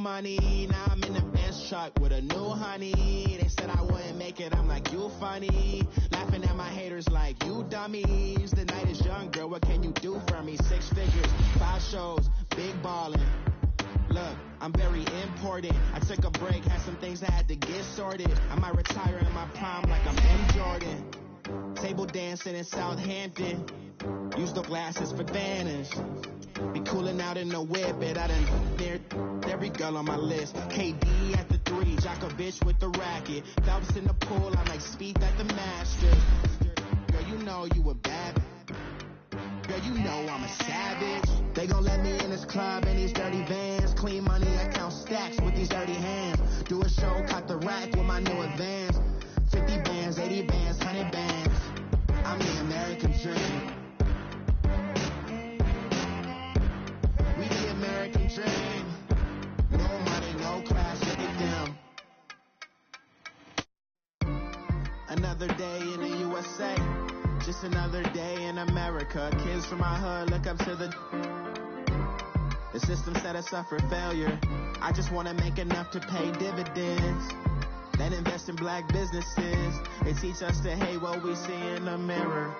money. Now I'm in the Benz truck with a new honey. They said I wouldn't make it, I'm like, you funny. Laughing at my haters like, you dummies. The night is young, girl, what can you do for me? 6 figures, 5 shows, big ballin'. Look, I'm very important. I took a break, had some things I had to get sorted. I might retire in my prime like I'm M. Jordan. Table dancing in Southampton. Use the glasses for Vanish. Be cooling out in the whip, but I done near every girl on my list. KD at the 3, Djokovic with the racket. Phelps in the pool, I'm like Speed at the Masters. Girl, you know you a bad. Girl, you know I'm a savage. They gon' let me in this club in these dirty vans. Clean money, I count stacks with these dirty hands. Do a show, cut the rack with my new advance. 50 bands, 80 bands, 100 bands. I'm the American dream. We the American dream. No money, no class, look at them. Another day in the USA. Just another day in America. Kids from my hood look up to the system set us up for failure. I just want to make enough to pay dividends. Then invest in black businesses. They teach us to hate what we see in the mirror,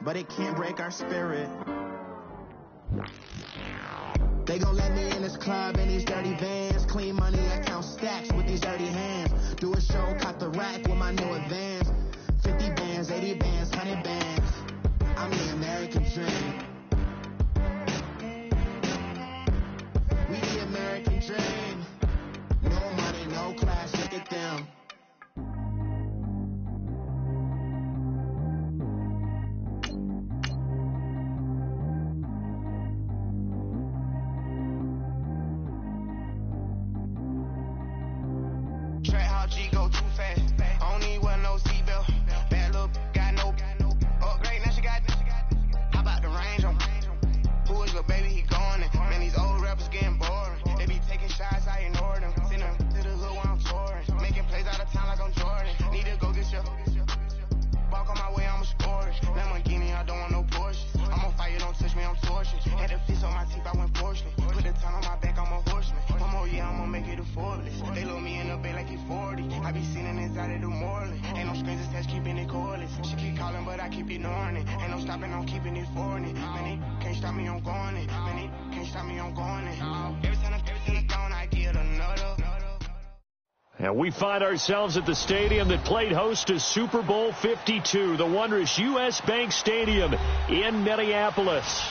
but it can't break our spirit. They gon' let me in this club in these dirty vans. Clean money, I count stacks with these dirty hands. Do a show, cut the rack with my new advance. 50 bands, 80 bands, 100 bands. I'm the American dream. We the American dream. No money, no class, look at them. Track how G go too fast. I don't need wear no seatbelt. Bad look, got no upgrade. Now she got. How about the range on? Who is your baby? He gone. Man, these old rappers getting boring. They be taking shots, I ignore them. Send them to the hood while I'm touring. Making plays out of town like I'm Jordan. Need to go get your. Walk on my way, I'ma score it. Lamborghini, I don't want no Porsche. I'm on fire, don't touch me, I'm tortured. Had the fist on my teeth, I went porcelain. Put the time on my back, I'm a horseman. One more year, I'ma make it a Forbes. They load me in the bay like he's 40. I be seen inside of the Moreland. Ain't no screens attached, keeping it cordless. She keep calling, but I keep ignoring it. Ain't no stopping, I'm keeping it foreign it. Man, they can't stop me, I'm going it. Man, they can't stop me, I'm going it. Every time I'm gone, I get another. And we find ourselves at the stadium that played host to Super Bowl 52, the wondrous U.S. Bank Stadium in Minneapolis.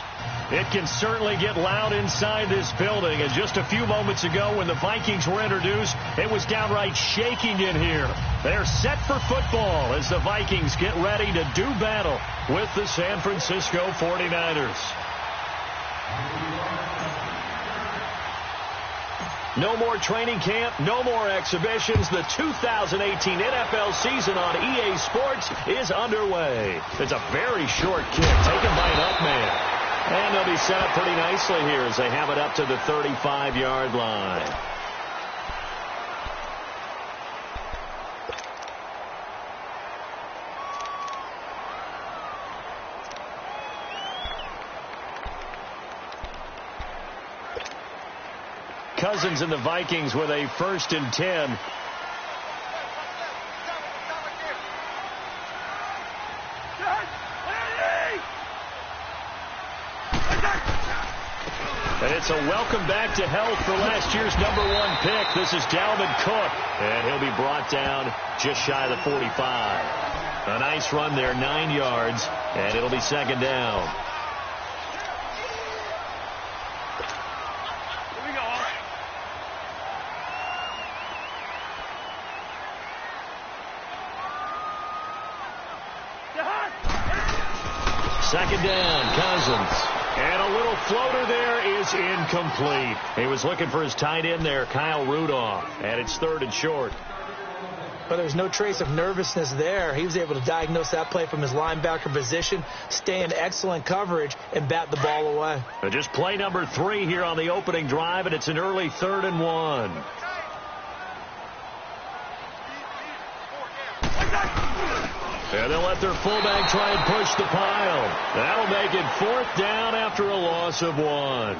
It can certainly get loud inside this building. And just a few moments ago when the Vikings were introduced, it was downright shaking in here. They're set for football as the Vikings get ready to do battle with the San Francisco 49ers. No more training camp, no more exhibitions. The 2018 NFL season on EA Sports is underway. It's a very short kick taken by an up man. And they'll be set up pretty nicely here as they have it up to the 35-yard line. Cousins and the Vikings with a 1st and 10. And it's a welcome back to health for last year's #1 pick. This is Dalvin Cook, and he'll be brought down just shy of the 45. A nice run there, 9 yards, and it'll be 2nd down. Second down, Cousins. And a little floater there is incomplete. He was looking for his tight end there, Kyle Rudolph. And it's 3rd and short. But there's no trace of nervousness there. He was able to diagnose that play from his linebacker position, stay in excellent coverage, and bat the ball away. Just play number 3 here on the opening drive, and it's an early 3rd and 1. And they'll let their fullback try and push the pile. That'll make it 4th down after a loss of 1.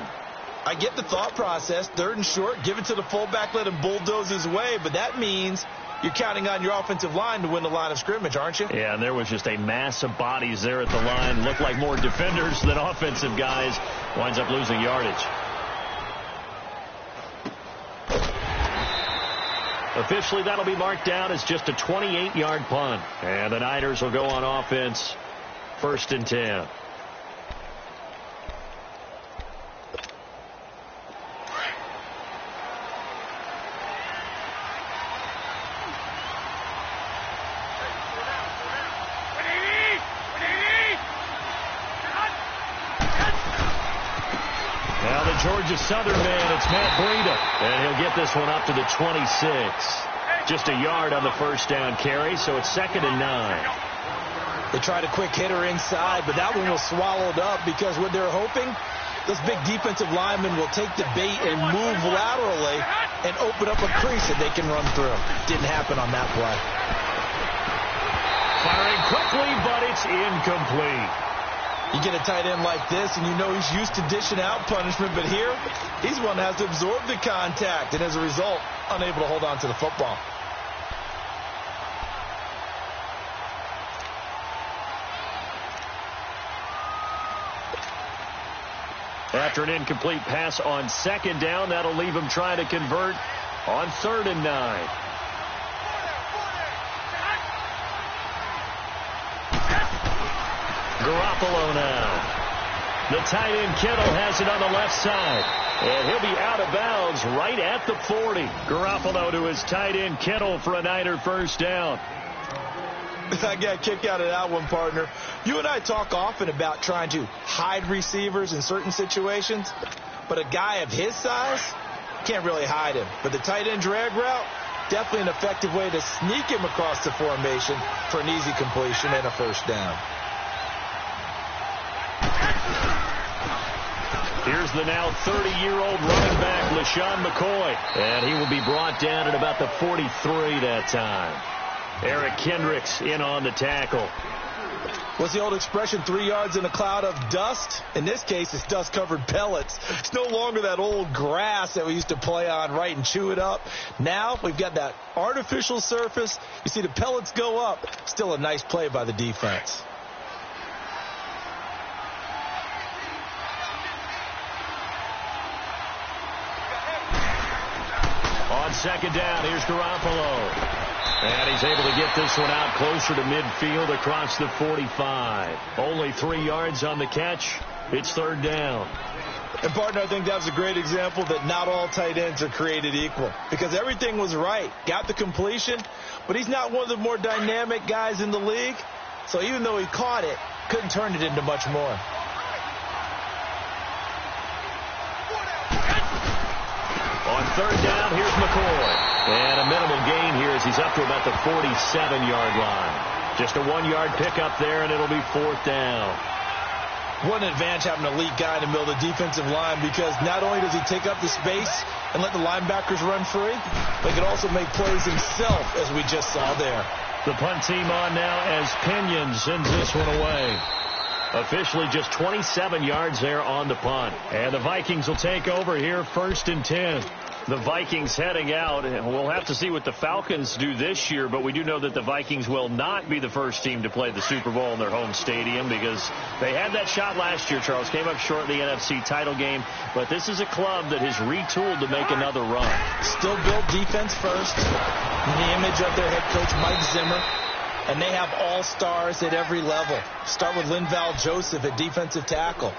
I get the thought process. 3rd and short, give it to the fullback, let him bulldoze his way, but that means you're counting on your offensive line to win the line of scrimmage, aren't you? Yeah, and there was just a mass of bodies there at the line. Looked like more defenders than offensive guys. Winds up losing yardage. Officially, that'll be marked down as just a 28-yard punt. And the Niners will go on offense, 1st and 10. Georgia Southern man, it's Matt Breida, and he'll get this one up to the 26. Just a yard on the first down carry, so it's 2nd and 9. They tried a quick hitter inside, but that one was swallowed up because what they're hoping, this big defensive lineman will take the bait and move laterally and open up a crease that they can run through. Didn't happen on that play. Firing quickly, but it's incomplete. You get a tight end like this, and you know he's used to dishing out punishment, but here, he's one that has to absorb the contact, and as a result, unable to hold on to the football. After an incomplete pass on 2nd down, that'll leave him trying to convert on 3rd and 9. Garoppolo now. The tight end Kittle has it on the left side. And he'll be out of bounds right at the 40. Garoppolo to his tight end Kittle for a Niner first down. I got a kick out of that one, partner. You and I talk often about trying to hide receivers in certain situations, but a guy of his size can't really hide him. But the tight end drag route, definitely an effective way to sneak him across the formation for an easy completion and a first down. Here's the now 30-year-old running back, LaShawn McCoy. And he will be brought down at about the 43 that time. Eric Kendricks in on the tackle. What's the old expression, 3 yards in a cloud of dust? In this case, it's dust-covered pellets. It's no longer that old grass that we used to play on, right, and chew it up. Now we've got that artificial surface. You see the pellets go up. Still a nice play by the defense. On 2nd down, here's Garoppolo. And he's able to get this one out closer to midfield across the 45. Only 3 yards on the catch. It's 3rd down. And, partner, I think that was a great example that not all tight ends are created equal. Because everything was right. Got the completion, but he's not one of the more dynamic guys in the league. So even though he caught it, couldn't turn it into much more. On 3rd down, here's McCoy. And a minimal gain here as he's up to about the 47-yard line. Just a 1-yard pickup there, and it'll be 4th down. What an advantage having an elite guy in the middle of the defensive line, because not only does he take up the space and let the linebackers run free, but he can also make plays himself, as we just saw there. The punt team on now as Pinion sends this one away. Officially just 27 yards there on the punt. And the Vikings will take over here, 1st and 10. The Vikings heading out. We'll have to see what the Falcons do this year, but we do know that the Vikings will not be the first team to play the Super Bowl in their home stadium, because they had that shot last year, Charles. Came up short in the NFC title game, but this is a club that has retooled to make another run. Still build defense first. In the image of their head coach, Mike Zimmer. And they have all-stars at every level. Start with Linval Joseph at defensive tackle.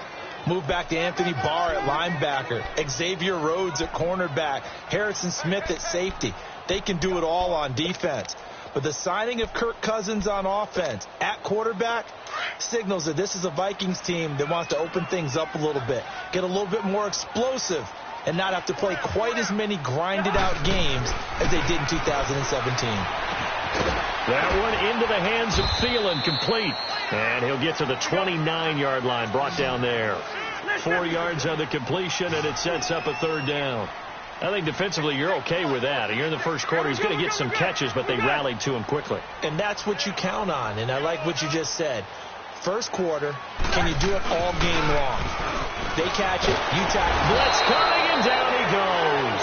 Move back to Anthony Barr at linebacker. Xavier Rhodes at cornerback. Harrison Smith at safety. They can do it all on defense. But the signing of Kirk Cousins on offense at quarterback signals that this is a Vikings team that wants to open things up a little bit, get a little bit more explosive, and not have to play quite as many grinded-out games as they did in 2017. That one into the hands of Thielen, complete. And he'll get to the 29-yard line, brought down there. 4 yards on the completion, and it sets up a 3rd down. I think defensively you're okay with that. You're in the first quarter. He's going to get some catches, but they rallied to him quickly. And that's what you count on, and I like what you just said. first quarter, can you do it all game long? They catch it, you tackle. Blitz coming, and down he goes.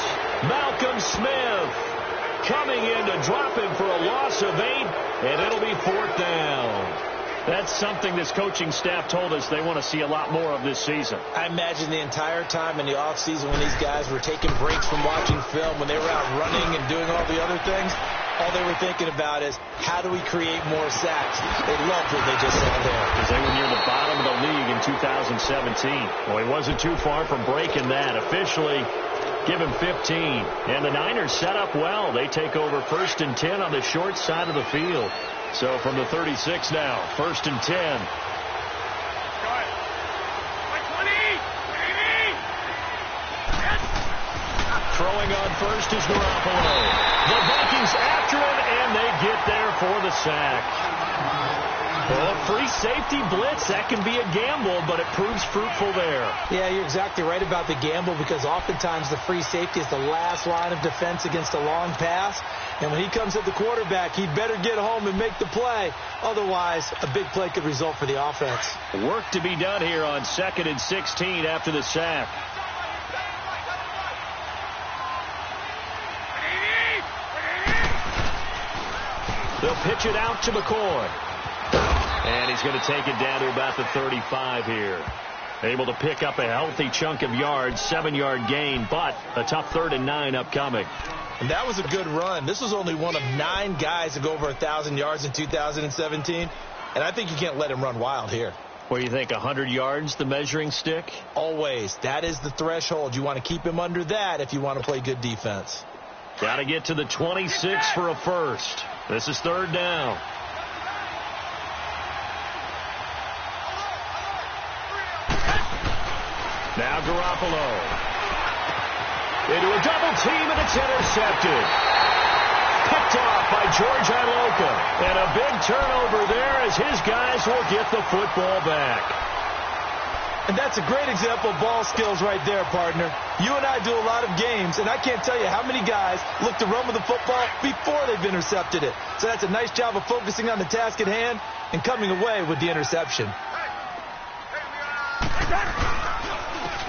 Malcolm Smith coming in to drop him for a loss of 8, and it'll be 4th down. That's something this coaching staff told us they want to see a lot more of this season. I imagine the entire time in the offseason when these guys were taking breaks from watching film, when they were out running and doing all the other things, all they were thinking about is, how do we create more sacks? They loved what they just saw there. Because they were near the bottom of the league in 2017. Well, he wasn't too far from breaking that. Officially, give him 15. And the Niners set up well. They take over 1st and 10 on the short side of the field. So from the 36 now, 1st and 10. Throwing on first is Garoppolo. The Vikings after him, and they get there for the sack. Well, free safety blitz, that can be a gamble, but it proves fruitful there. Yeah, you're exactly right about the gamble, because oftentimes the free safety is the last line of defense against a long pass. And when he comes at the quarterback, he'd better get home and make the play. Otherwise, a big play could result for the offense. Work to be done here on 2nd and 16 after the sack. They'll pitch it out to McCoy. And he's going to take it down to about the 35 here. Able to pick up a healthy chunk of yards, 7-yard gain, but a tough 3rd and 9 upcoming. And that was a good run. This was only one of 9 guys to go over 1,000 yards in 2017. And I think you can't let him run wild here. What do you think, 100 yards, the measuring stick? Always. That is the threshold. You want to keep him under that if you want to play good defense. Got to get to the 26 for a first. This is 3rd down. Now Garoppolo. Into a double team, and it's intercepted. Picked off by George Iloka. And a big turnover there as his guys will get the football back. And that's a great example of ball skills right there, partner. You and I do a lot of games, and I can't tell you how many guys look to run with the football before they've intercepted it. So that's a nice job of focusing on the task at hand and coming away with the interception.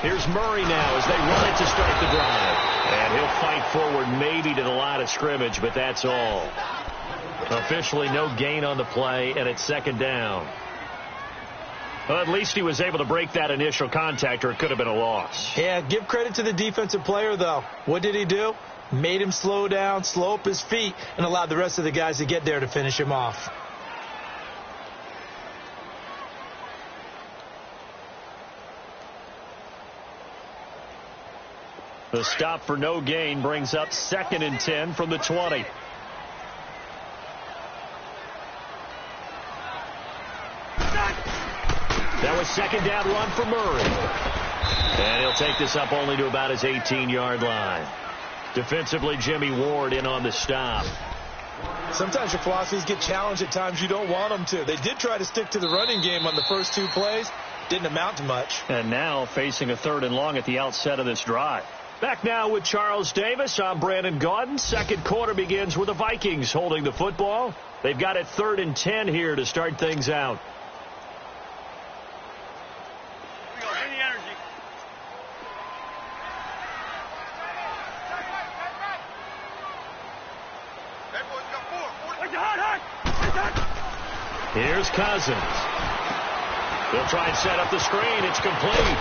Here's Murray now as they run it to start the drive. And he'll fight forward maybe to the line of scrimmage, but that's all. Officially no gain on the play, and it's 2nd down. Well, at least he was able to break that initial contact, or it could have been a loss. Yeah, give credit to the defensive player, though. What did he do? Made him slow down, slow up his feet, and allowed the rest of the guys to get there to finish him off. The stop for no gain brings up 2nd and 10 from the 20. That was 2nd down run for Murray. And he'll take this up only to about his 18-yard line. Defensively, Jimmy Ward in on the stop. Sometimes your philosophies get challenged at times you don't want them to. They did try to stick to the running game on the first 2 plays. Didn't amount to much. And now facing a 3rd and long at the outset of this drive. Back now with Charles Davis. I'm Brandon Gaudin. Second quarter begins with the Vikings holding the football. They've got it 3rd and 10 here to start things out. Here's Cousins. They'll try and set up the screen. It's complete.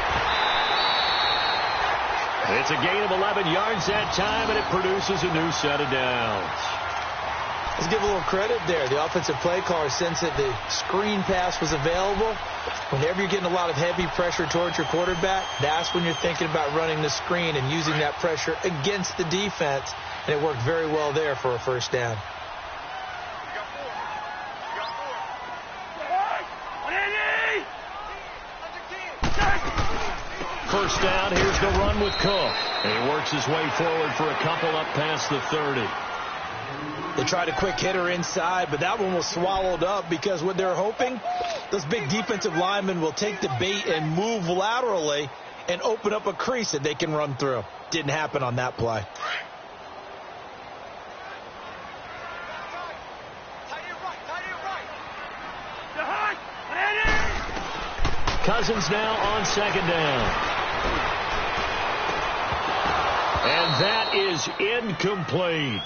It's a gain of 11 yards that time, and it produces a new set of downs. Let's give a little credit there. The offensive play caller sensed that the screen pass was available. Whenever you're getting a lot of heavy pressure towards your quarterback, that's when you're thinking about running the screen and using that pressure against the defense. And it worked very well there for a first down. First down, here's the run with Cook. And he works his way forward for a couple up past the 30. They tried a quick hitter inside, but that one was swallowed up because what they're hoping, those big defensive linemen will take the bait and move laterally and open up a crease that they can run through. Didn't happen on that play. Cousins now on second down. And that is incomplete.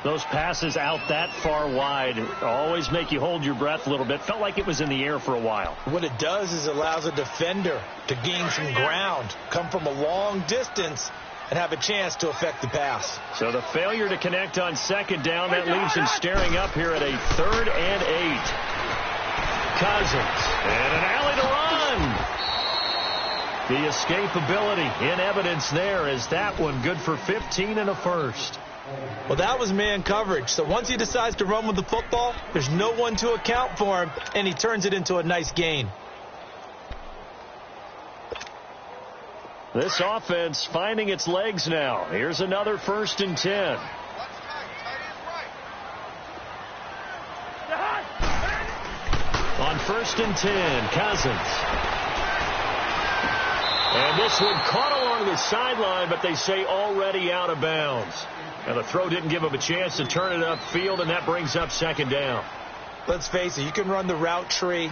Those passes out that far wide always make you hold your breath a little bit. Felt like it was in the air for a while. What it does is it allows a defender to gain some ground, come from a long distance, and have a chance to affect the pass. So the failure to connect on second down, that leaves him staring up here at a 3rd and 8. Cousins, and an alley to run. The escapability in evidence there as that one good for 15 and a first. Well, that was man coverage. So once he decides to run with the football, there's no one to account for him, and he turns it into a nice gain. This offense finding its legs now. Here's another 1st and 10. On 1st and 10, Cousins. And this one caught along the sideline, but they say already out of bounds. And the throw didn't give him a chance to turn it upfield, and that brings up second down. Let's face it, you can run the route tree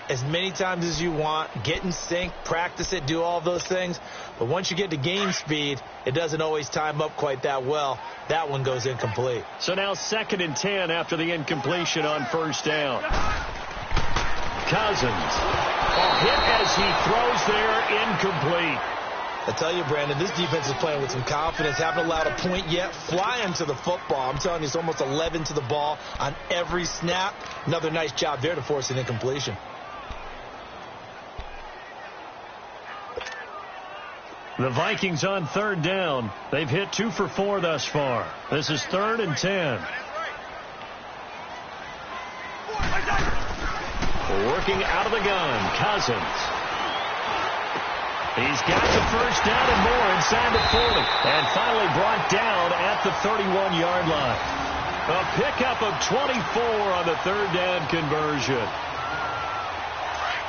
as many times as you want, get in sync, practice it, do all those things. But once you get to game speed, it doesn't always time up quite that well. That one goes incomplete. So now 2nd and 10 after the incompletion on 1st down. Cousins. A hit as he throws there, incomplete. I tell you, Brandon, this defense is playing with some confidence. Haven't allowed a point yet. Flying to the football. I'm telling you, it's almost 11 to the ball on every snap. Another nice job there to force an incompletion. The Vikings on 3rd down. They've hit 2 for 4 thus far. This is 3rd and 10. Working out of the gun, Cousins. He's got the 1st down and more inside the 40. And finally brought down at the 31-yard line. A pickup of 24 on the 3rd down conversion.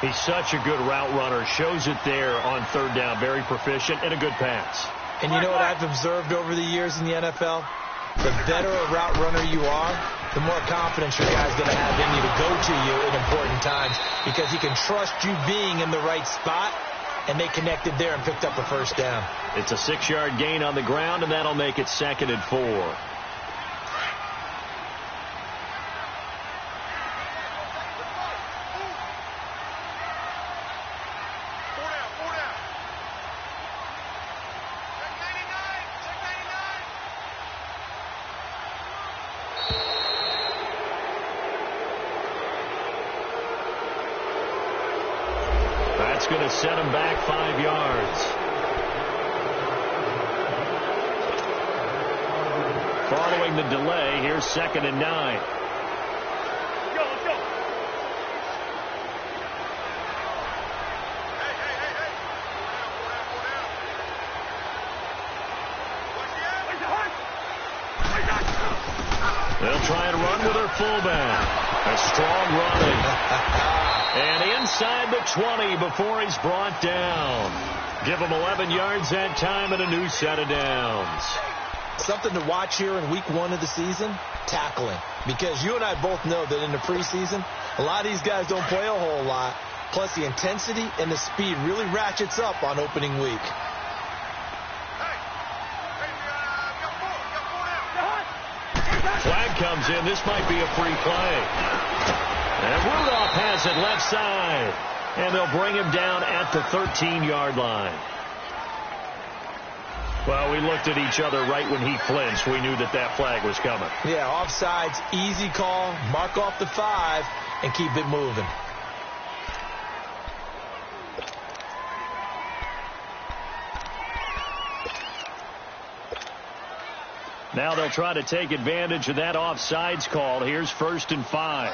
He's such a good route runner. Shows it there on 3rd down. Very proficient and a good pass. And you know what I've observed over the years in the NFL? The better a route runner you are, the more confidence your guy's going to have in you to go to you at important times because he can trust you being in the right spot, and they connected there and picked up a 1st down. It's a 6-yard gain on the ground, and that'll make it 2nd and 4. That's going to set him back 5 yards. Following the delay, here's 2nd and 9. Let's go. They'll try and run with their fullback. A strong running. And inside the 20 before he's brought down. Give him 11 yards that time and a new set of downs. Something to watch here in week 1 of the season, tackling. Because you and I both know that in the preseason, a lot of these guys don't play a whole lot. Plus the intensity and the speed really ratchets up on opening week. Flag comes in. This might be a free play. And Rudolph has it left side. And they'll bring him down at the 13-yard line. Well, we looked at each other right when he flinched. We knew that that flag was coming. Yeah, offsides, easy call. Mark off the 5 and keep it moving. Now they'll try to take advantage of that offsides call. Here's 1st and 5.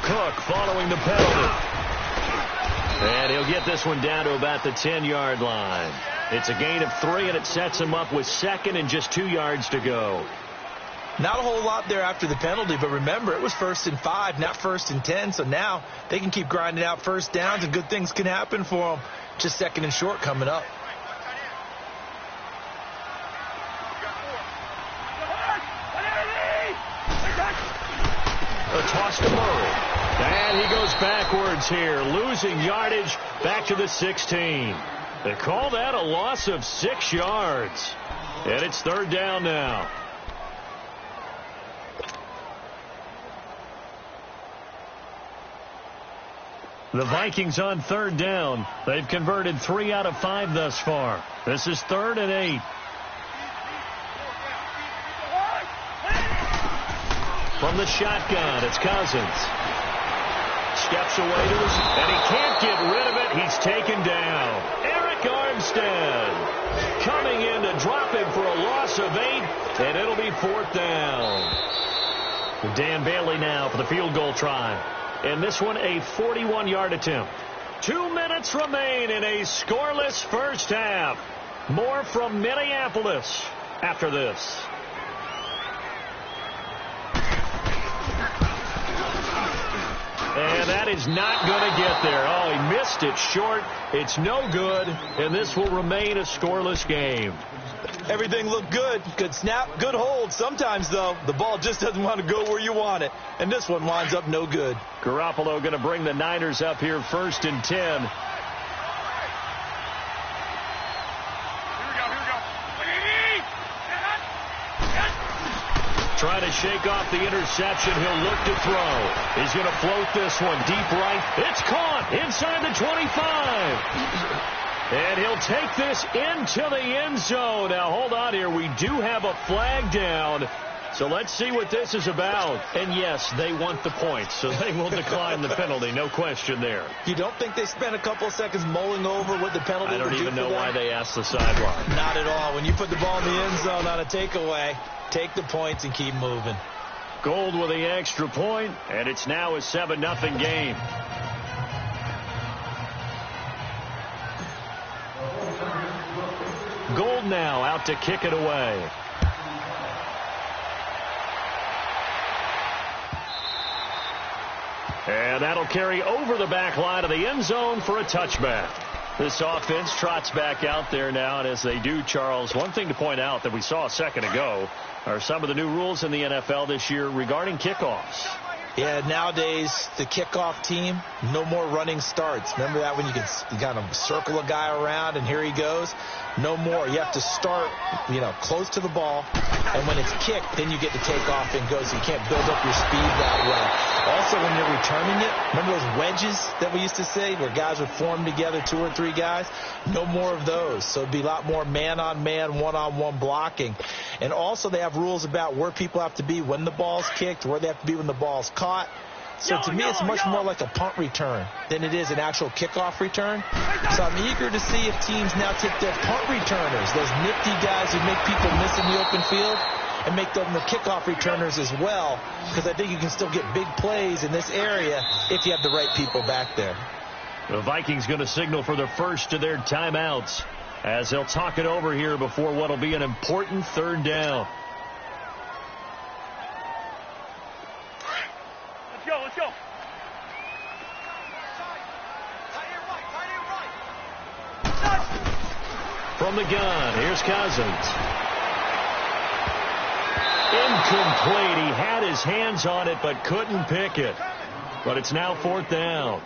Cook following the penalty. And he'll get this one down to about the 10-yard line. It's a gain of 3, and it sets him up with 2nd and just 2 yards to go. Not a whole lot there after the penalty, but remember, it was 1st and 5, not 1st and 10. So now they can keep grinding out 1st downs, and good things can happen for them. Just 2nd and short coming up. A toss to Murray. And he goes backwards here, losing yardage back to the 16. They call that a loss of 6 yards. And it's third down now. The Vikings on third down. They've converted 3 out of 5 thus far. This is 3rd and 8. From the shotgun, it's Cousins. Steps away to his, and he can't get rid of it. He's taken down. Eric Armstead coming in to drop him for a loss of 8, and it'll be 4th down. Dan Bailey now for the field goal try. And this one, a 41-yard attempt. 2 minutes remain in a scoreless first half. More from Minneapolis after this. And that is not going to get there. Oh, he missed it short. It's no good, and this will remain a scoreless game. Everything looked good. Good snap, good hold. Sometimes, though, the ball just doesn't want to go where you want it. And this one winds up no good. Garoppolo going to bring the Niners up here 1st and 10. Trying to shake off the interception. He'll look to throw. He's going to float this one deep right. It's caught inside the 25. And he'll take this into the end zone. Now, hold on here. We do have a flag down. So let's see what this is about. And, yes, they want the points, so they will decline the penalty. No question there. You don't think they spent a couple of seconds mulling over what the penalty I don't would even do know for why them? they asked the sideline. Not at all. When you put the ball in the end zone on a takeaway, take the points and keep moving. Gold with the extra point, and it's now a 7-0 game. Gold now out to kick it away. And that'll carry over the back line of the end zone for a touchback. This offense trots back out there now, and as they do, Charles, one thing to point out that we saw a second ago are some of the new rules in the NFL this year regarding kickoffs. Yeah, nowadays, the kickoff team, no more running starts. Remember that when you kind of circle a guy around and here he goes? No more. You have to start, close to the ball, and when it's kicked, then you get to take off and go, so you can't build up your speed that way. Also, when you're returning it, remember those wedges that we used to say where guys would form together, 2 or 3 guys? No more of those. So it'd be a lot more man-on-man, one-on-one blocking. And also they have rules about where people have to be when the ball's kicked, where they have to be when the ball's caught. So to me, it's much more like a punt return than it is an actual kickoff return. So I'm eager to see if teams now take their punt returners, those nifty guys who make people miss in the open field, and make them the kickoff returners as well, because I think you can still get big plays in this area if you have the right people back there. The Vikings going to signal for the first of their timeouts as they'll talk it over here before what will be an important 3rd down. Let's go. From the gun, here's Cousins. Incomplete. He had his hands on it but couldn't pick it. But it's now 4th down.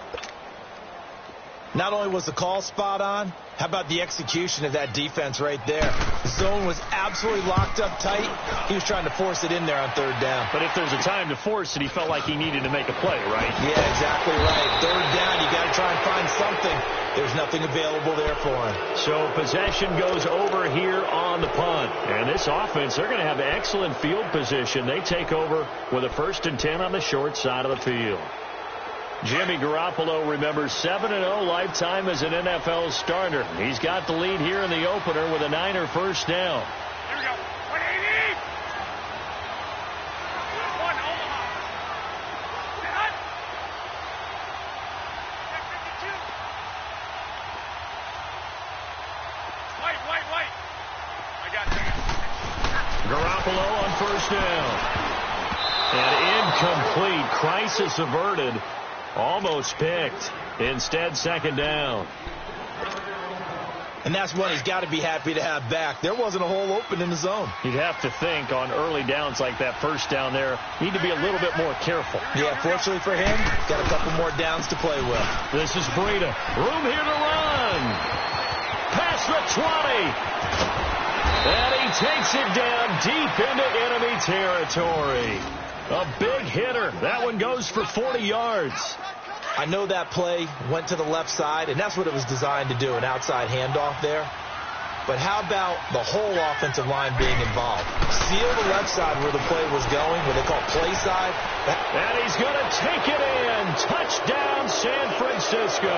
Not only was the call spot on, how about the execution of that defense right there? The zone was absolutely locked up tight. He was trying to force it in there on 3rd down. But if there's a time to force it, he felt like he needed to make a play, right? Yeah, exactly right. 3rd down, you got to try and find something. There's nothing available there for him. So possession goes over here on the punt. And this offense, they're going to have excellent field position. They take over with a 1st and 10 on the short side of the field. Jimmy Garoppolo, remembers 7-0 lifetime as an NFL starter. He's got the lead here in the opener with a Niner 1st down. Here we go. 180. One, Omaha. Hut. 52. White. I got you. Garoppolo on 1st down. And incomplete. Crisis averted. Almost picked. Instead, 2nd down. And that's one he's got to be happy to have back. There wasn't a hole open in the zone. You'd have to think on early downs like that first down there, need to be a little bit more careful. Yeah, fortunately for him, got a couple more downs to play with. This is Breida. Room here to run. Past the 20. And he takes it down deep into enemy territory. A big hitter. That one goes for 40 yards. I know that play went to the left side, and that's what it was designed to do, an outside handoff there. But how about the whole offensive line being involved? Seal the left side where the play was going, what they call play side. And he's going to take it in. Touchdown, San Francisco.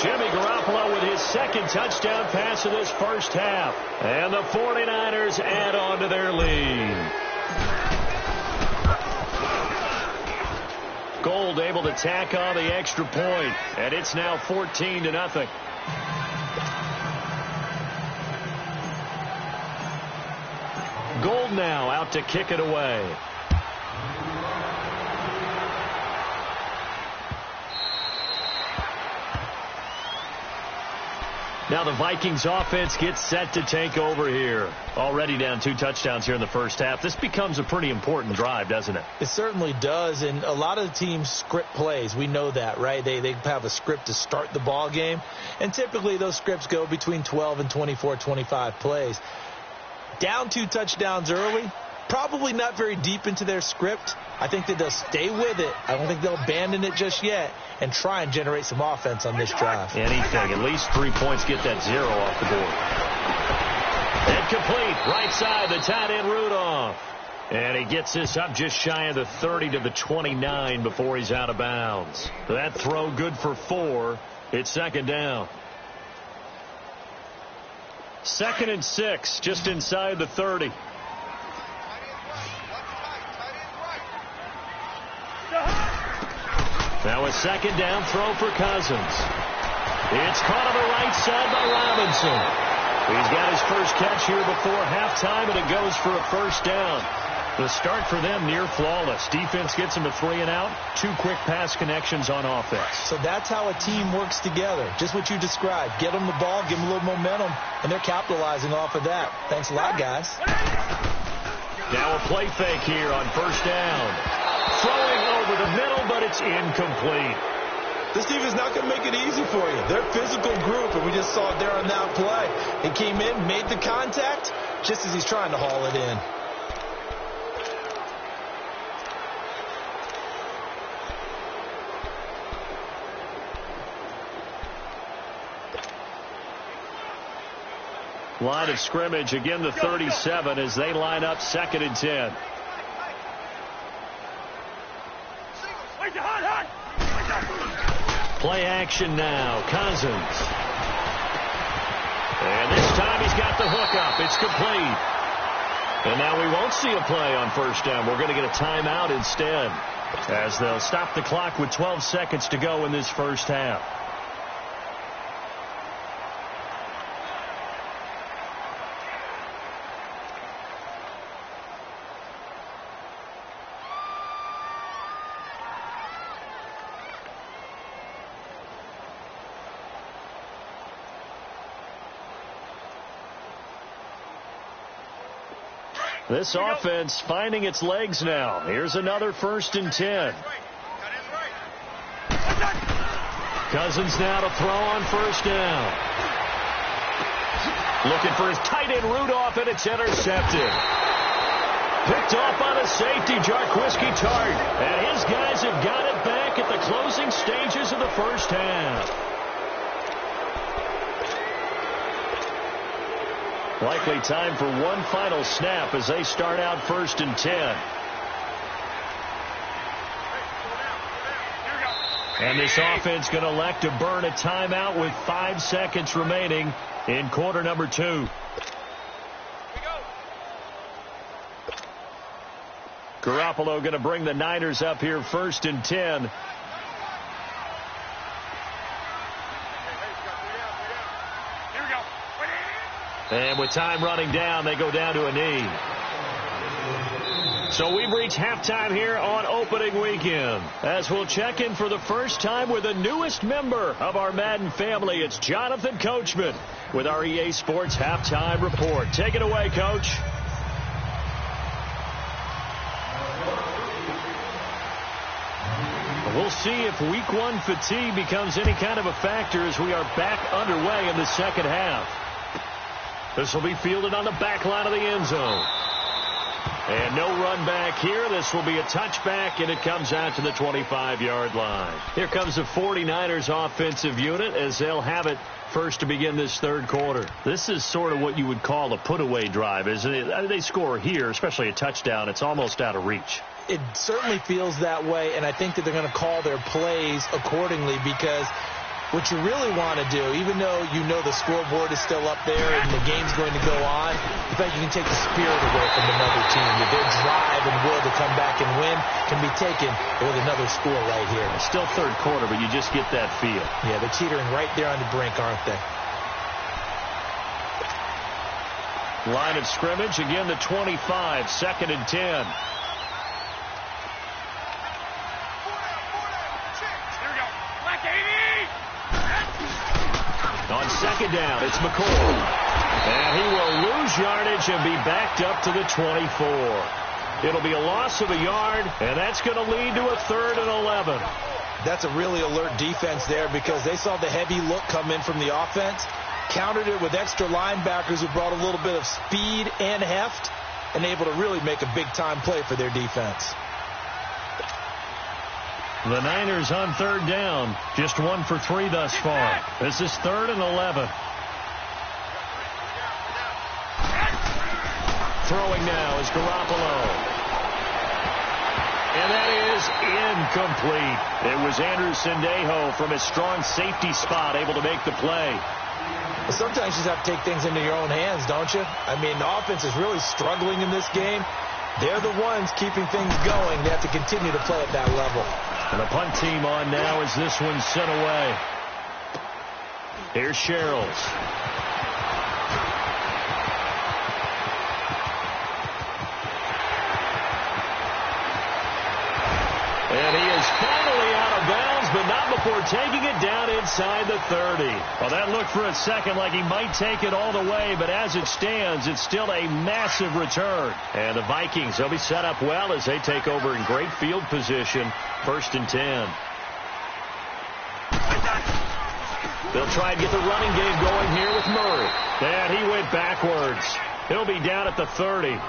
Jimmy Garoppolo with his second touchdown pass of this first half. And the 49ers add on to their lead. Gold able to tack on the extra point, and it's now 14-0. Gold now out to kick it away. Now the Vikings offense gets set to take over here. Already down 2 touchdowns here in the first half. This becomes a pretty important drive, doesn't it? It certainly does, and a lot of the teams script plays. We know that, right? They have a script to start the ball game, and typically those scripts go between 12 and 24, 25 plays. Down 2 touchdowns early, probably not very deep into their script. I think that they'll stay with it. I don't think they'll abandon it just yet and try and generate some offense on this drive. Anything. At least 3 points. Get that 0 off the board. Incomplete. Right side. The tight end Rudolph. And he gets this up just shy of the 30 to the 29 before he's out of bounds. That throw good for 4. It's second down. 2nd and 6. Just inside the 30. Now a second down throw for Cousins. It's caught on the right side by Robinson. He's got his first catch here before halftime, and it goes for a first down. The start for them near flawless. Defense gets them a 3 and out. 2 quick pass connections on offense. So that's how a team works together. Just what you described. Get them the ball, give them a little momentum, and they're capitalizing off of that. Thanks a lot, guys. Now a play fake here on first down. Throwing over the middle, but it's incomplete. This defense is not going to make it easy for you. They're a physical group, and we just saw it there on that play. He came in, made the contact, just as he's trying to haul it in. Line of scrimmage, again the 37 as they line up 2nd and 10. Play action now. Cousins. And this time he's got the hook up. It's complete. And now we won't see a play on first down. We're going to get a timeout instead, as they'll stop the clock with 12 seconds to go in this first half. This offense finding its legs now. Here's another 1st and 10. Cousins now to throw on first down. Looking for his tight end Rudolph, and it's intercepted. Picked off by the safety, Jarquiski Tart. And his guys have got it back at the closing stages of the first half. Likely time for one final snap as they start out 1st and 10. And this offense going to elect to burn a timeout with 5 seconds remaining in quarter number 2. Garoppolo going to bring the Niners up here 1st and 10. And with time running down, they go down to a knee. So we've reached halftime here on opening weekend. As we'll check in for the first time with the newest member of our Madden family, it's Jonathan Coachman with our EA Sports Halftime Report. Take it away, Coach. We'll see if week one fatigue becomes any kind of a factor as we are back underway in the second half. This will be fielded on the back line of the end zone. And no run back here. This will be a touchback, and it comes out to the 25-yard line. Here comes the 49ers offensive unit as they'll have it first to begin this third quarter. This is sort of what you would call a put-away drive, isn't it? They score here, especially a touchdown. It's almost out of reach. It certainly feels that way, and I think that they're going to call their plays accordingly, because what you really want to do, even though you know the scoreboard is still up there and the game's going to go on, the fact you can take the spirit away from another team. That their drive and will to come back and win can be taken with another score right here. It's still third quarter, but you just get that feel. Yeah, they're teetering right there on the brink, aren't they? Line of scrimmage, again the 25, 2nd and 10. On second down, it's McCoy. And he will lose yardage and be backed up to the 24. It'll be a loss of a yard, and that's going to lead to a 3rd and 11. That's a really alert defense there, because they saw the heavy look come in from the offense, countered it with extra linebackers who brought a little bit of speed and heft, and able to really make a big-time play for their defense. The Niners on third down, just 1 for 3 thus far. This is 3rd and 11. Throwing now is Garoppolo. And that is incomplete. It was Andrew Sendejo from his strong safety spot able to make the play. Well, sometimes you just have to take things into your own hands, don't you? I mean, the offense is really struggling in this game. They're the ones keeping things going. They have to continue to play at that level. And the punt team on now as this one's sent away. Here's Sherrills. And he is finally out of bounds, but not before taking it down inside the 30. Well, that looked for a second like he might take it all the way, but as it stands, it's still a massive return. And the Vikings, they'll be set up well as they take over in great field position, 1st and 10. They'll try and get the running game going here with Murray. And he went backwards. He'll be down at the 30.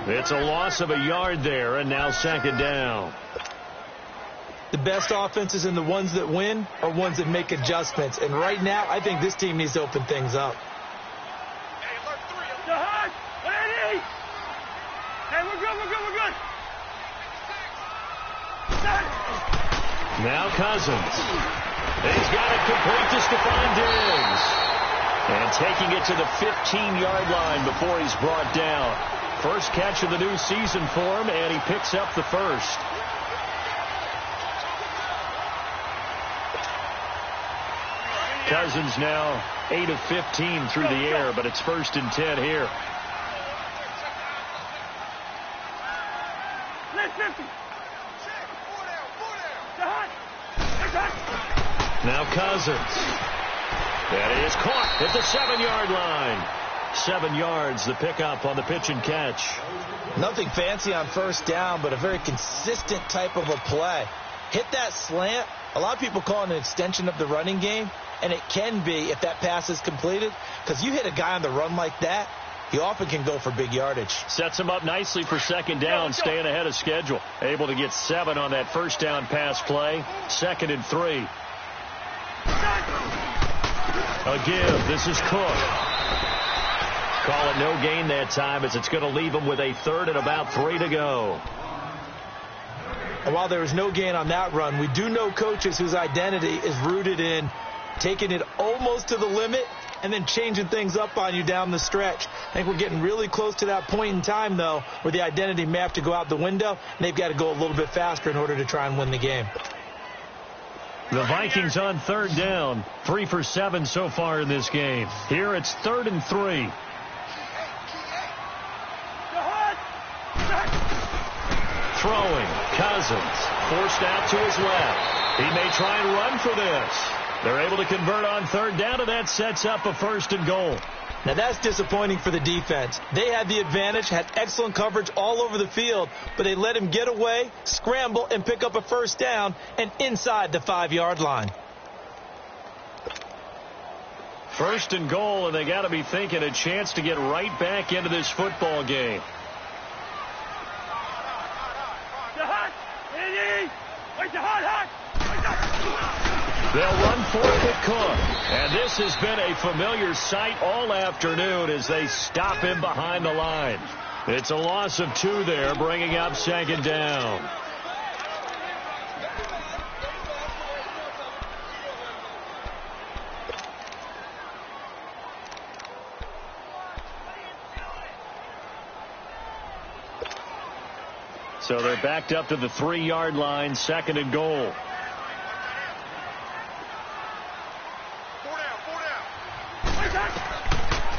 It's a loss of a yard there, and now 2nd down. The best offenses and the ones that win are ones that make adjustments. And right now, I think this team needs to open things up. Hey, we're good. Now Cousins. He's got it complete to Stephon Diggs. And taking it to the 15-yard line before he's brought down. First catch of the new season for him, and he picks up the first. Cousins now 8 of 15 through the air, but it's 1st and 10 here. Now Cousins. That is caught at the 7-yard line. 7 yards, the pickup on the pitch and catch. Nothing fancy on first down, but a very consistent type of a play. Hit that slant. A lot of people call it an extension of the running game, and it can be if that pass is completed, because you hit a guy on the run like that, he often can go for big yardage. Sets him up nicely for 2nd down, staying ahead of schedule. Able to get 7 on that first down pass play. 2nd and 3. A give. This is Cook. Call it no gain that time, as it's going to leave him with a 3rd and about 3 to go. And while there was no gain on that run, we do know coaches whose identity is rooted in taking it almost to the limit and then changing things up on you down the stretch. I think we're getting really close to that point in time, though, where the identity may have to go out the window, and they've got to go a little bit faster in order to try and win the game. The Vikings on 3rd down, 3 for 7 so far in this game. Here it's 3rd and 3. throwing. Cousins forced out to his left. He may try and run for this. They're able to convert on third down, and that sets up a 1st and goal. Now that's disappointing for the defense. They had the advantage, had excellent coverage all over the field, but they let him get away, scramble, and pick up a 1st down and inside the 5-yard line. 1st and goal, and they got to be thinking a chance to get right back into this football game. They'll run for it, Cook. And this has been a familiar sight all afternoon as they stop him behind the line. It's a loss of 2 there, bringing up 2nd down. So they're backed up to the 3-yard line, 2nd and goal.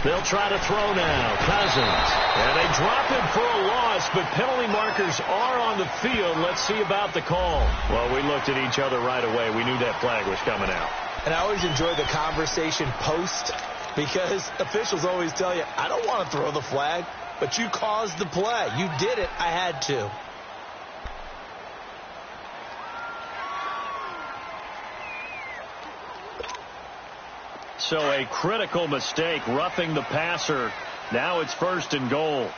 They'll try to throw now. Cousins. And they drop him for a loss, but penalty markers are on the field. Let's see about the call. Well, we looked at each other right away. We knew that flag was coming out. And I always enjoy the conversation post because officials always tell you, I don't want to throw the flag, but you caused the play. You did it. I had to. So a critical mistake, roughing the passer. Now it's 1st and goal.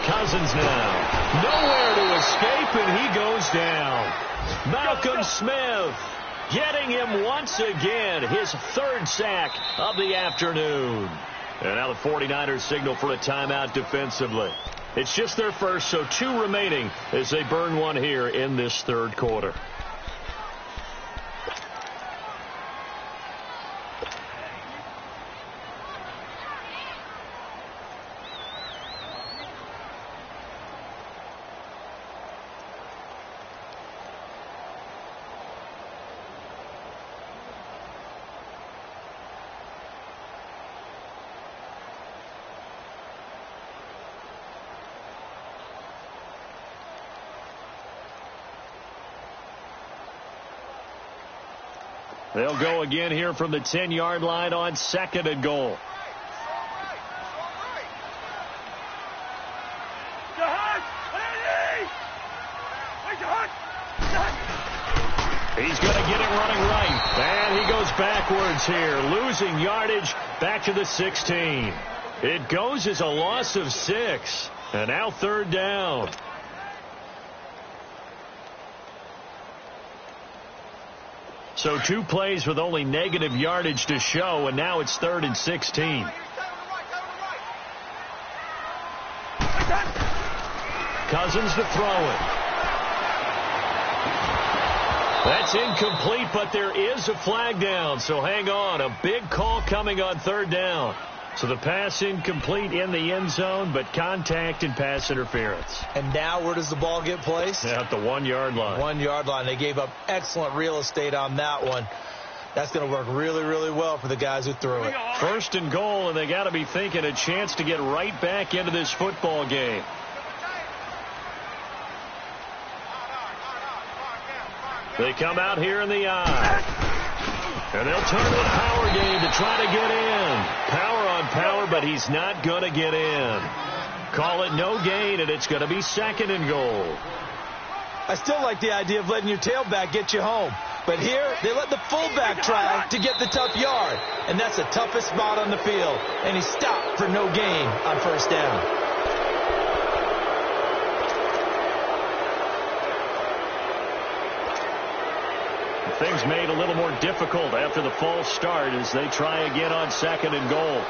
Cousins now. Nowhere to escape, and he goes down. Malcolm Smith getting him once again, his 3rd sack of the afternoon. And now the 49ers signal for a timeout defensively. It's just their first, so 2 remaining as they burn one here in this 3rd quarter. They'll go again here from the 10-yard line on 2nd and goal. He's going to get it running right. And he goes backwards here, losing yardage back to the 16. It goes as a loss of 6. And now 3rd down. So 2 plays with only negative yardage to show, and now it's 3rd and 16. Cousins to throw it. That's incomplete, but there is a flag down, so hang on. A big call coming on 3rd down. So the pass incomplete in the end zone, but contact and pass interference. And now where does the ball get placed? At the 1-yard line. 1-yard line. They gave up excellent real estate on that one. That's going to work really, really well for the guys who threw it. 1st and goal, and they got to be thinking a chance to get right back into this football game. They come out here in the eye. And they'll turn to a power game to try to get in. Power on power, but he's not going to get in. Call it no gain, and it's going to be 2nd and goal. I still like the idea of letting your tailback get you home. But here, they let the fullback try to get the tough yard. And that's the toughest spot on the field. And he stopped for no gain on 1st down. Things made a little more difficult after the false start as they try again on 2nd and goal.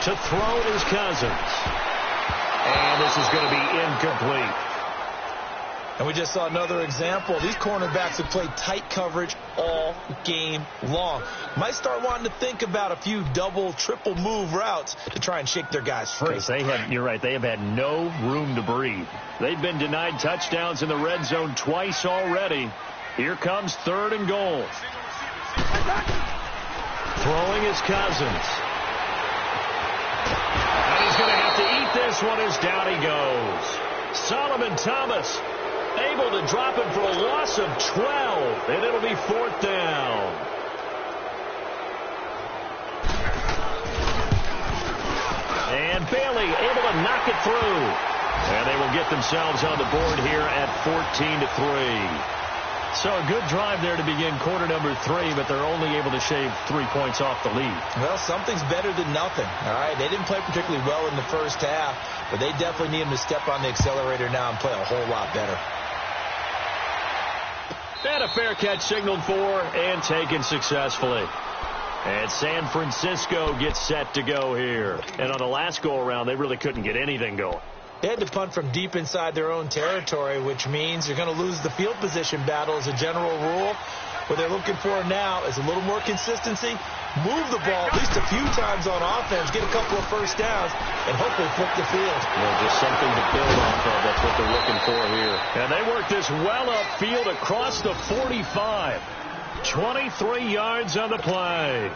To throw is Cousins. And this is going to be incomplete. And we just saw another example. These cornerbacks have played tight coverage all game long. Might start wanting to think about a few double, triple move routes to try and shake their guys free. You're right, they have had no room to breathe. They've been denied touchdowns in the red zone twice already. Here comes 3rd and goal. Throwing is Cousins. And he's going to have to eat this one as down he goes. Solomon Thomas able to drop him for a loss of 12, and it'll be 4th down. And Bailey able to knock it through. And they will get themselves on the board here at 14-3. So a good drive there to begin quarter number 3, but they're only able to shave 3 points off the lead. Well, something's better than nothing. All right, they didn't play particularly well in the first half, but they definitely need them to step on the accelerator now and play a whole lot better. And a fair catch signaled for and taken successfully. And San Francisco gets set to go here. And on the last go-around, they really couldn't get anything going. They had to punt from deep inside their own territory, which means you're going to lose the field position battle as a general rule. What they're looking for now is a little more consistency, move the ball at least a few times on offense, get a couple of first downs, and hopefully flip the field. Just something to build off of. That's what they're looking for here. And they work this well upfield across the 45. 23 yards on the play.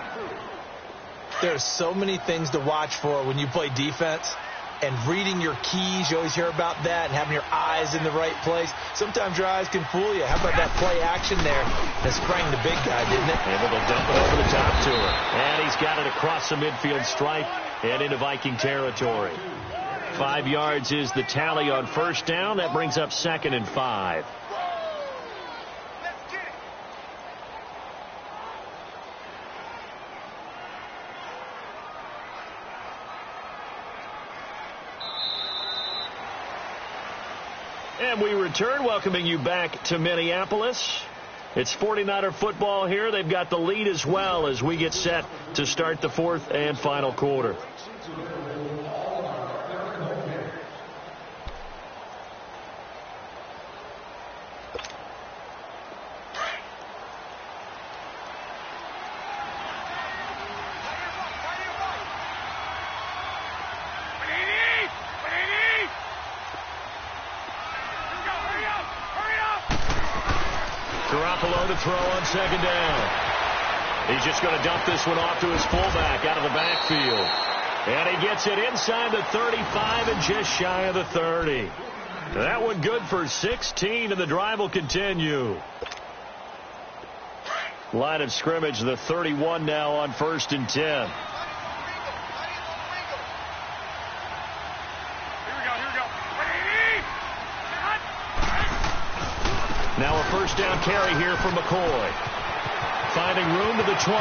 There's so many things to watch for when you play defense. And reading your keys, you always hear about that, and having your eyes in the right place. Sometimes your eyes can fool you. How about that play action there that sprang the big guy, didn't it? Able to dump it over the top to him. And he's got it across the midfield stripe and into Viking territory. 5 yards is the tally on first down. That brings up 2nd and 5. And we return, welcoming you back to Minneapolis. It's 49er football here. They've got the lead as well as we get set to start the 4th and final quarter. To throw on 2nd down. He's just going to dump this one off to his fullback out of the backfield. And he gets it inside the 35 and just shy of the 30. That one good for 16, and the drive will continue. Line of scrimmage, the 31 now on 1st and 10. Now a first down carry here for McCoy. Finding room to the 20.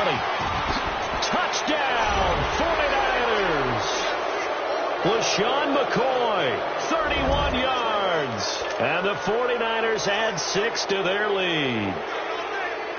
Touchdown, 49ers. LaShawn McCoy, 31 yards. And the 49ers add 6 to their lead.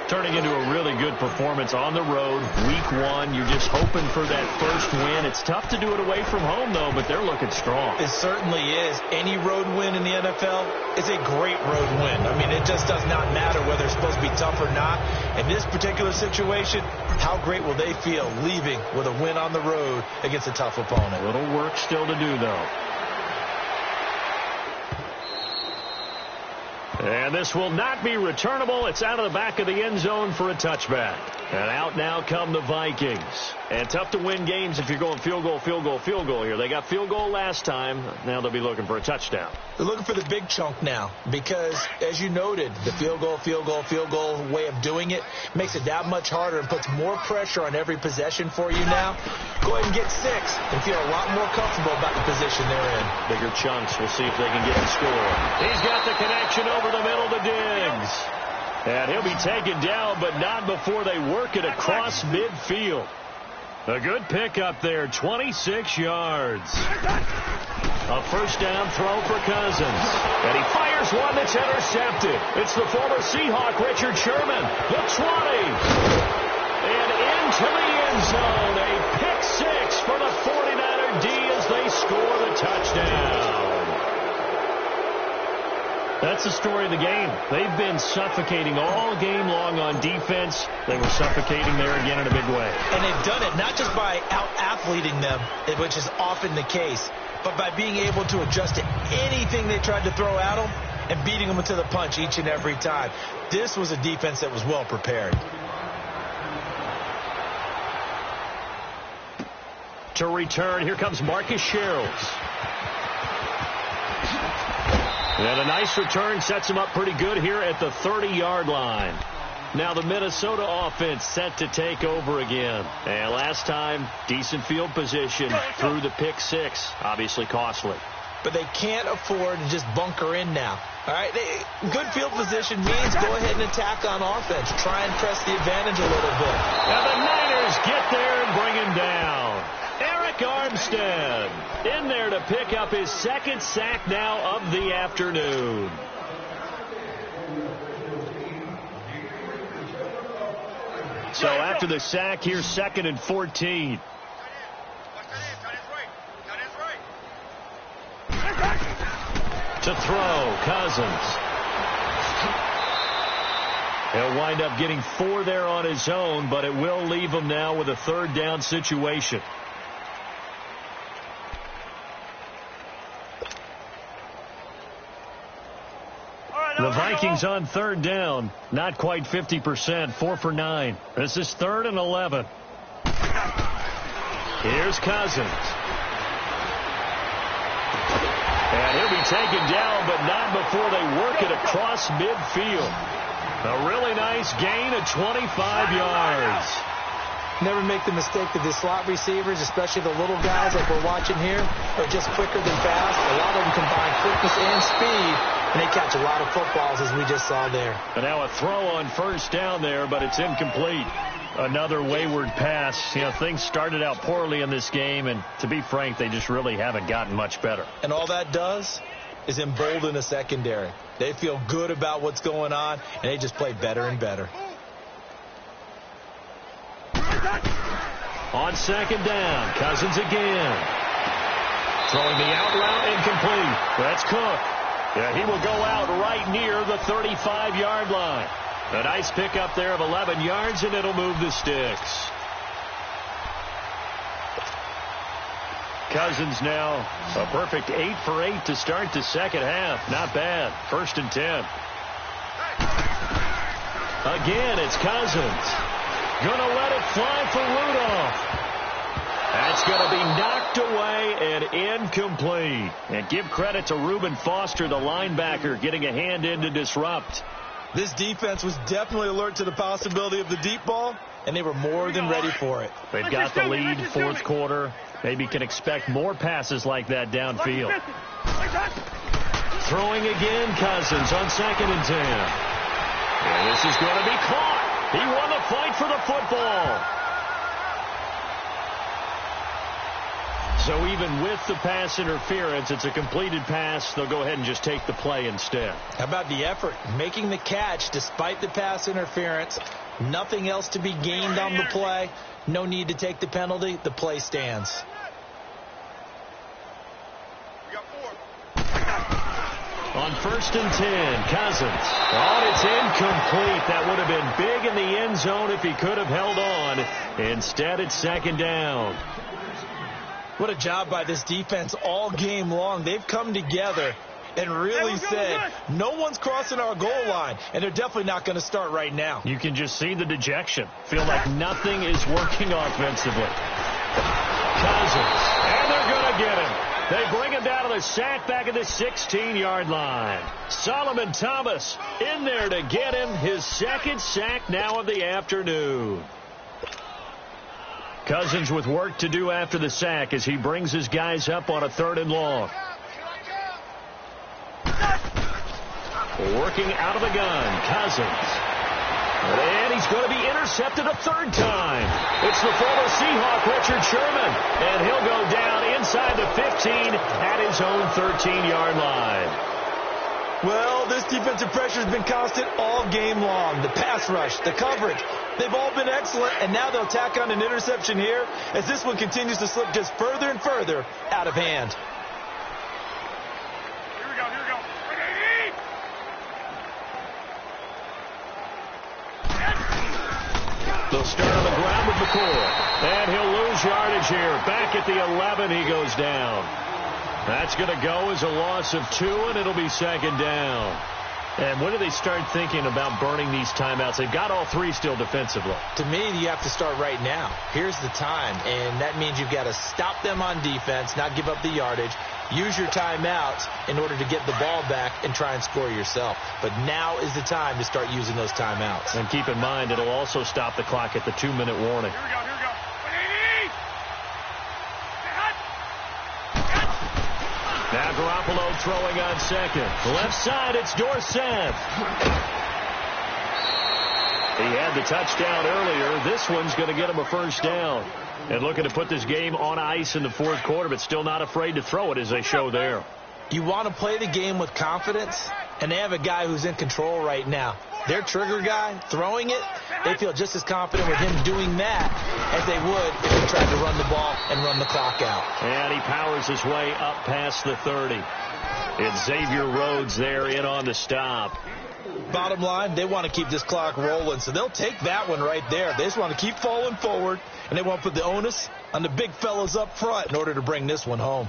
Turning into a really good performance on the road. Week 1, you're just hoping for that first win. It's tough to do it away from home, though, but they're looking strong. It certainly is. Any road win in the NFL is a great road win. I mean, it just does not matter whether it's supposed to be tough or not. In this particular situation, how great will they feel leaving with a win on the road against a tough opponent? A little work still to do, though. And this will not be returnable. It's out of the back of the end zone for a touchback. And out now come the Vikings. And tough to win games if you're going field goal, field goal, field goal here. They got field goal last time. Now they'll be looking for a touchdown. They're looking for the big chunk now because, as you noted, the field goal, field goal, field goal way of doing it makes it that much harder and puts more pressure on every possession for you now. Go ahead and get 6 and feel a lot more comfortable about the position they're in. Bigger chunks. We'll see if they can get the score. He's got the connection over the middle to Diggs. And he'll be taken down, but not before they work it across midfield. A good pickup there, 26 yards. A first down throw for Cousins. And he fires one that's intercepted. It's the former Seahawk, Richard Sherman. The 20. And into the end zone. A pick 6 for the 49er D as they score the touchdown. That's the story of the game. They've been suffocating all game long on defense. They were suffocating there again in a big way. And they've done it not just by out-athleting them, which is often the case, but by being able to adjust to anything they tried to throw at them and beating them to the punch each and every time. This was a defense that was well prepared. To return, here comes Marcus Sherrills. And a nice return sets him up pretty good here at the 30-yard line. Now the Minnesota offense set to take over again. And last time, decent field position through the pick six. Obviously costly. But they can't afford to just bunker in now. All right, good field position means go ahead and attack on offense. Try and press the advantage a little bit. And the Niners get there and bring him down. Eric Armstead in there to pick up his second sack now of the afternoon. So after the sack, here's 2nd and 14. To throw, Cousins. He'll wind up getting 4 there on his own, but it will leave him now with a 3rd down situation. The Vikings on 3rd down, not quite 50%, 4 for 9. This is 3rd and 11. Here's Cousins. And he'll be taken down, but not before they work it across midfield. A really nice gain of 25 yards. Never make the mistake that the slot receivers, especially the little guys like we're watching here, are just quicker than fast. A lot of them combine quickness and speed, and they catch a lot of footballs, as we just saw there. And now a throw on 1st down there, but it's incomplete. Another wayward pass. You know, things started out poorly in this game, and to be frank, they just really haven't gotten much better. And all that does is embolden the secondary. They feel good about what's going on, and they just play better and better. On 2nd down, Cousins again. Throwing the out route, incomplete. That's Cook. Yeah, he will go out right near the 35-yard line. A nice pickup there of 11 yards, and it'll move the sticks. Cousins now a perfect 8 for 8 to start the 2nd half. Not bad. 1st and 10. Again, it's Cousins. Gonna let it fly for Rudolph. That's going to be knocked away and incomplete. And give credit to Reuben Foster, the linebacker, getting a hand in to disrupt. This defense was definitely alert to the possibility of the deep ball, and they were more than ready for it. They've got the lead, 4th quarter. Maybe can expect more passes like that downfield. Throwing again, Cousins on 2nd and 10. And this is going to be caught. He won the fight for the football. So even with the pass interference, it's a completed pass. They'll go ahead and just take the play instead. How about the effort? Making the catch despite the pass interference. Nothing else to be gained on the play. No need to take the penalty. The play stands. On 1st and 10, Cousins. Oh, it's incomplete. That would have been big in the end zone if he could have held on. Instead, it's 2nd down. What a job by this defense all game long. They've come together and really said, no one's crossing our goal line, and they're definitely not going to start right now. You can just see the dejection. Feel like nothing is working offensively. Cousins, and they're going to get him. They bring him down to the sack back at the 16-yard line. Solomon Thomas in there to get him his 2nd sack now of the afternoon. Cousins with work to do after the sack as he brings his guys up on a 3rd and long. Working out of the gun, Cousins. And he's going to be intercepted a 3rd time. It's the former Seahawk, Richard Sherman. And he'll go down inside the 15 at his own 13-yard line. Well, this defensive pressure has been constant all game long. The pass rush, the coverage, they've all been excellent. And now they'll tack on an interception here as this one continues to slip just further and further out of hand. They'll start on the ground with McCoy. And he'll lose yardage here. Back at the 11, he goes down. That's going to go as a loss of 2, and it'll be second down. And when do they start thinking about burning these timeouts? They've got all 3 still defensively. To me, you have to start right now. Here's the time, and that means you've got to stop them on defense, not give up the yardage. Use your timeouts in order to get the ball back and try and score yourself. But now is the time to start using those timeouts. And keep in mind, it'll also stop the clock at the 2-minute warning. Here we go, here we go. Now Garoppolo throwing on second. Left side, it's Dorsett. He had the touchdown earlier. This one's going to get him a first down. And looking to put this game on ice in the fourth quarter, but still not afraid to throw it as they show there. You want to play the game with confidence, and they have a guy who's in control right now. Their trigger guy throwing it, they feel just as confident with him doing that as they would if they tried to run the ball and run the clock out. And he powers his way up past the 30. It's Xavier Rhodes there in on the stop. Bottom line, they want to keep this clock rolling, so they'll take that one right there. They just want to keep falling forward, and they want to put the onus on the big fellas up front in order to bring this one home.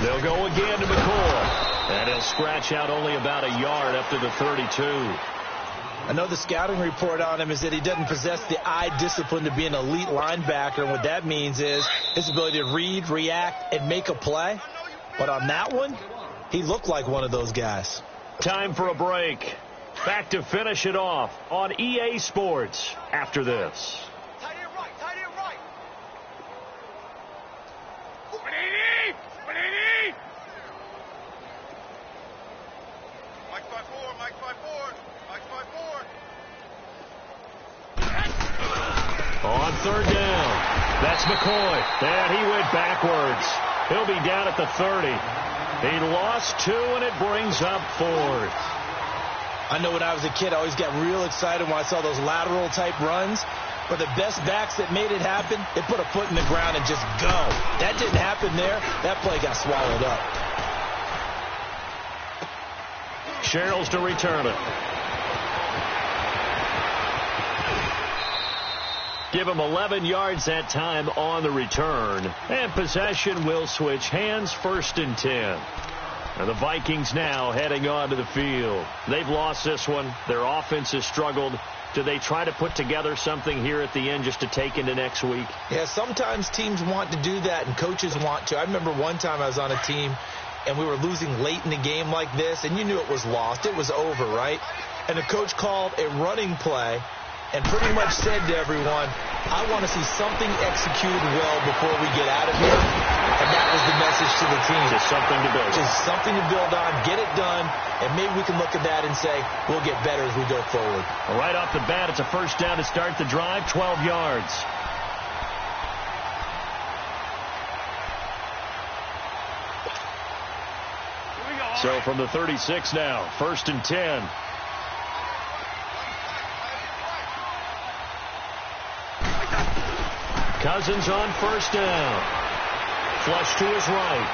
They'll go again to McCoy. And he'll scratch out only about a yard up to the 32. I know the scouting report on him is that he doesn't possess the eye discipline to be an elite linebacker. And what that means is his ability to read, react, and make a play. But on that one, he looked like one of those guys. Time for a break. Back to finish it off on EA Sports after this. On third down, that's McCoy, and he went backwards. He'll be down at the 30. He lost 2, and it brings up 4th. I know when I was a kid, I always got real excited when I saw those lateral-type runs. But the best backs that made it happen, they put a foot in the ground and just go. That didn't happen there. That play got swallowed up. Sherrills to return it. Give him 11 yards that time on the return. And possession will switch hands, 1st and 10. And the Vikings now heading onto the field. They've lost this one. Their offense has struggled. Do they try to put together something here at the end just to take into next week? Yeah, sometimes teams want to do that and coaches want to. I remember one time I was on a team and we were losing late in the game like this, and you knew it was lost. It was over, right? And the coach called a running play and pretty much said to everyone, I want to see something executed well before we get out of here. And that was the message to the team. Just something to build on. Just something to build on, get it done, and maybe we can look at that and say, we'll get better as we go forward. Right off the bat, it's a first down to start the drive, 12 yards. So from the 36 now, 1st and 10. Cousins on first down. Flush to his right.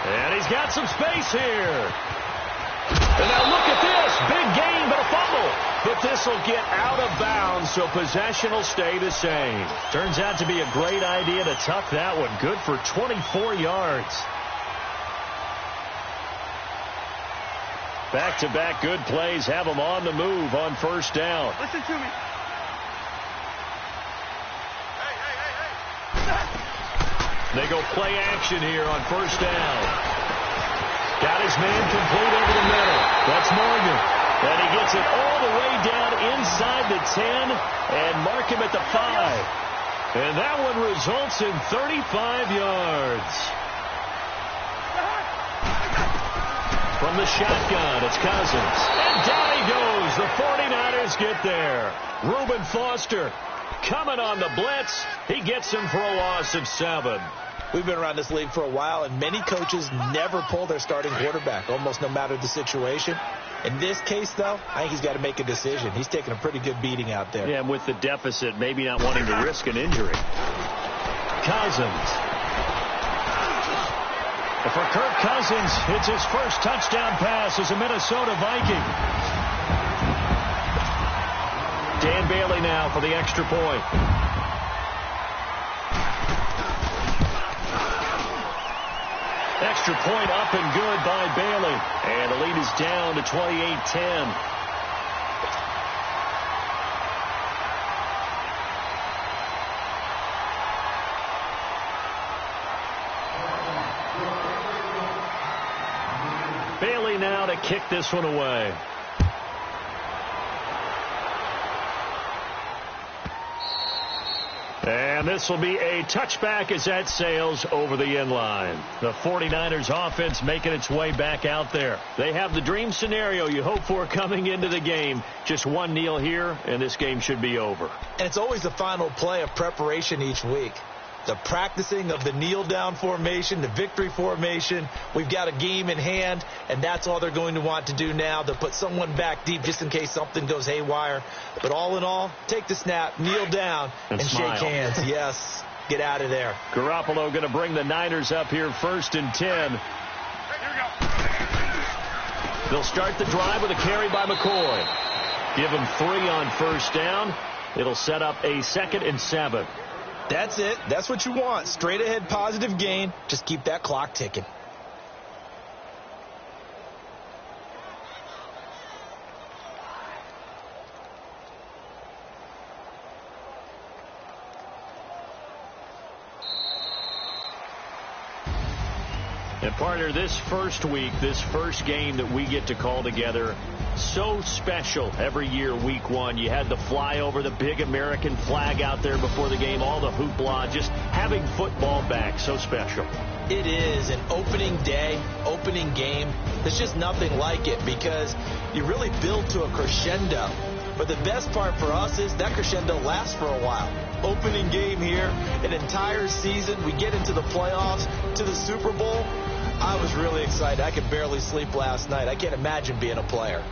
And he's got some space here. And now look at this. Big gain, but a fumble. But this will get out of bounds, so possession will stay the same. Turns out to be a great idea to tuck that one. Good for 24 yards. Back-to-back good plays have them on the move on first down. Listen to me. They go play action here on first down. Got his man complete over the middle. That's Morgan. And he gets it all the way down inside the 10 and mark him at the 5. And that one results in 35 yards. From the shotgun, it's Cousins. And down he goes. The 49ers get there. Reuben Foster coming on the blitz. He gets him for a loss of 7. We've been around this league for a while, and many coaches never pull their starting quarterback, almost no matter the situation. In this case, though, I think he's got to make a decision. He's taking a pretty good beating out there. Yeah, and with the deficit, maybe not wanting to risk an injury. Cousins. For Kirk Cousins, it's his first touchdown pass as a Minnesota Viking. Dan Bailey now for the extra point. Extra point up and good by Bailey. And the lead is down to 28-10. Bailey now to kick this one away. And this will be a touchback as that sails over the end line. The 49ers offense making its way back out there. They have the dream scenario you hope for coming into the game. Just one kneel here, and this game should be over. And it's always the final play of preparation each week. The practicing of the kneel-down formation, the victory formation. We've got a game in hand, and that's all they're going to want to do now. They'll put someone back deep just in case something goes haywire. But all in all, take the snap, kneel down, and shake hands. Yes, get out of there. Garoppolo going to bring the Niners up here 1st and 10. They'll start the drive with a carry by McCoy. Give him 3 on 1st down. It'll set up a 2nd and 7. That's it. That's what you want. Straight ahead positive gain. Just keep that clock ticking. And partner, this first week, this first game that we get to call together, so special every year, week 1. You had the flyover, the big American flag out there before the game, all the hoopla, just having football back, so special. It is an opening day, opening game. There's just nothing like it because you really build to a crescendo. But the best part for us is that crescendo lasts for a while. Opening game here, an entire season. We get into the playoffs, to the Super Bowl. I was really excited. I could barely sleep last night. I can't imagine being a player.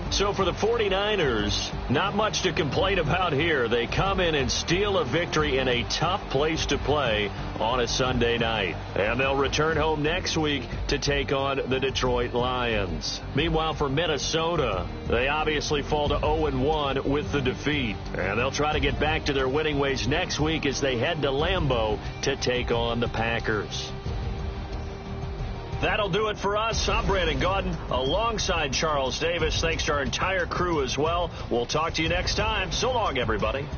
So for the 49ers, not much to complain about here. They come in and steal a victory in a tough place to play on a Sunday night. And they'll return home next week to take on the Detroit Lions. Meanwhile, for Minnesota, they obviously fall to 0-1 with the defeat. And they'll try to get back to their winning ways next week as they head to Lambeau to take on the Packers. That'll do it for us. I'm Brandon Gaudin alongside Charles Davis. Thanks to our entire crew as well. We'll talk to you next time. So long, everybody.